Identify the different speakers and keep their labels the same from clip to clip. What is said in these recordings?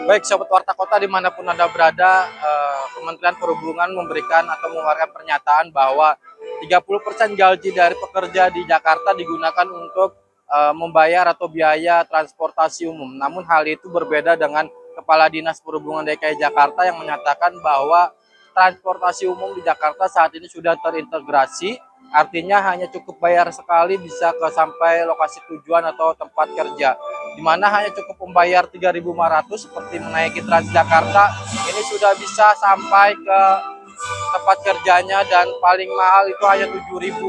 Speaker 1: Baik, Sobat Warta Kota dimanapun Anda berada, Kementerian Perhubungan memberikan atau mengeluarkan pernyataan bahwa 30% gaji dari pekerja di Jakarta digunakan untuk membayar atau biaya transportasi umum. Namun hal itu berbeda dengan Kepala Dinas Perhubungan DKI Jakarta yang menyatakan bahwa transportasi umum di Jakarta saat ini sudah terintegrasi, artinya hanya cukup bayar sekali bisa ke sampai lokasi tujuan atau tempat kerja, di mana hanya cukup membayar 3.500 seperti menaiki Transjakarta, ini sudah bisa sampai ke tempat kerjanya dan paling mahal itu hanya Rp7.000.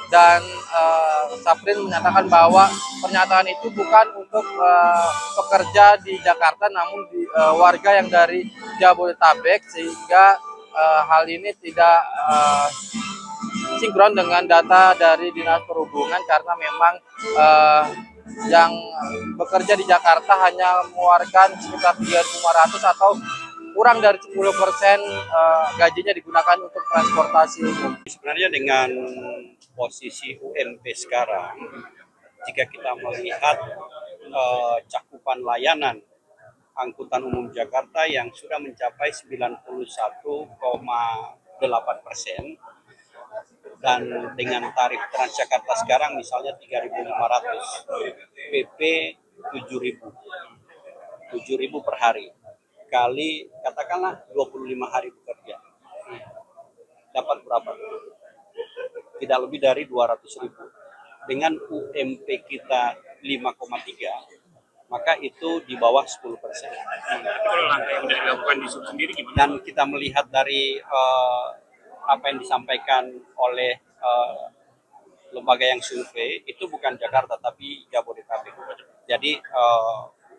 Speaker 1: Dan Saprin menyatakan bahwa pernyataan itu bukan untuk pekerja di Jakarta, namun warga yang dari Jabodetabek, sehingga hal ini tidak sinkron dengan data dari Dinas Perhubungan, karena memang yang bekerja di Jakarta hanya mengeluarkan sekitar 3.500 atau kurang dari 10% gajinya digunakan untuk transportasi umum.
Speaker 2: Sebenarnya dengan posisi UMP sekarang, jika kita melihat cakupan layanan angkutan umum Jakarta yang sudah mencapai 91,8%, dan dengan tarif Transjakarta sekarang misalnya 3.500, PP 7.000 per hari, kali katakanlah 25 hari bekerja, dapat berapa? Tidak lebih dari 200.000. Dengan UMP kita 5,3, maka itu di bawah 10%.
Speaker 3: Kalau langkah yang sudah dilakukan di sub sendiri gimana?
Speaker 2: Dan kita melihat dari apa yang disampaikan oleh lembaga yang survei, itu bukan Jakarta tapi Jabodetabek. Jadi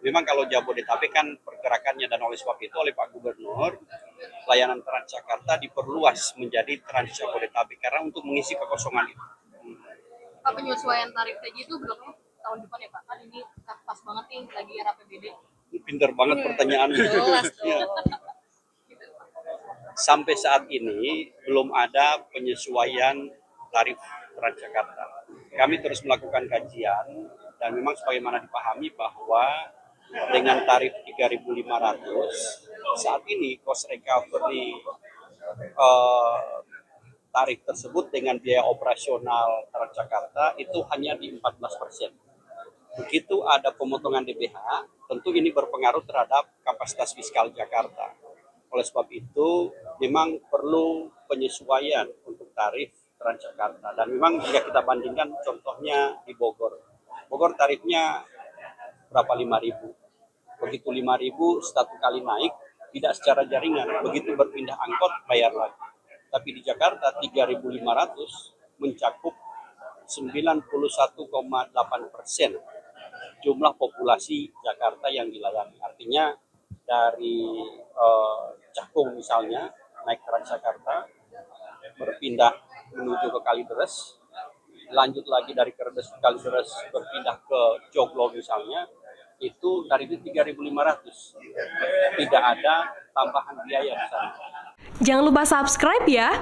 Speaker 2: memang kalau Jabodetabek kan pergerakannya, dan oleh sebab itu oleh Pak Gubernur, layanan Transjakarta diperluas menjadi Trans Jabodetabek karena untuk mengisi kekosongan itu.
Speaker 4: Pak, penyesuaian tarif gaji itu berapa tahun depan ya Pak? Kan ini pas banget nih lagi era APBD.
Speaker 2: Pinter banget pertanyaannya.
Speaker 4: Jelas dong.
Speaker 2: Sampai saat ini belum ada penyesuaian tarif Transjakarta. Kami terus melakukan kajian, dan memang sebagaimana dipahami bahwa dengan tarif 3.500 saat ini cost recovery tarif tersebut dengan biaya operasional Transjakarta itu hanya di 14%. Begitu ada pemotongan DPH, tentu ini berpengaruh terhadap kapasitas fiskal Jakarta. Oleh sebab itu, memang perlu penyesuaian untuk tarif Transjakarta. Dan memang jika kita bandingkan contohnya di Bogor. Bogor tarifnya berapa? 5.000. Begitu 5.000 satu kali naik, tidak secara jaringan. Begitu berpindah angkot, bayar lagi. Tapi di Jakarta 3.500 mencakup 91,8% jumlah populasi Jakarta yang dilayani. Artinya dari Cakung misalnya naik Transjakarta, berpindah menuju ke Kalideres, lanjut lagi dari Kalideres berpindah ke Joglo misalnya, itu tarifnya 3.500. Tidak ada tambahan biaya di sana.
Speaker 5: Jangan lupa subscribe ya.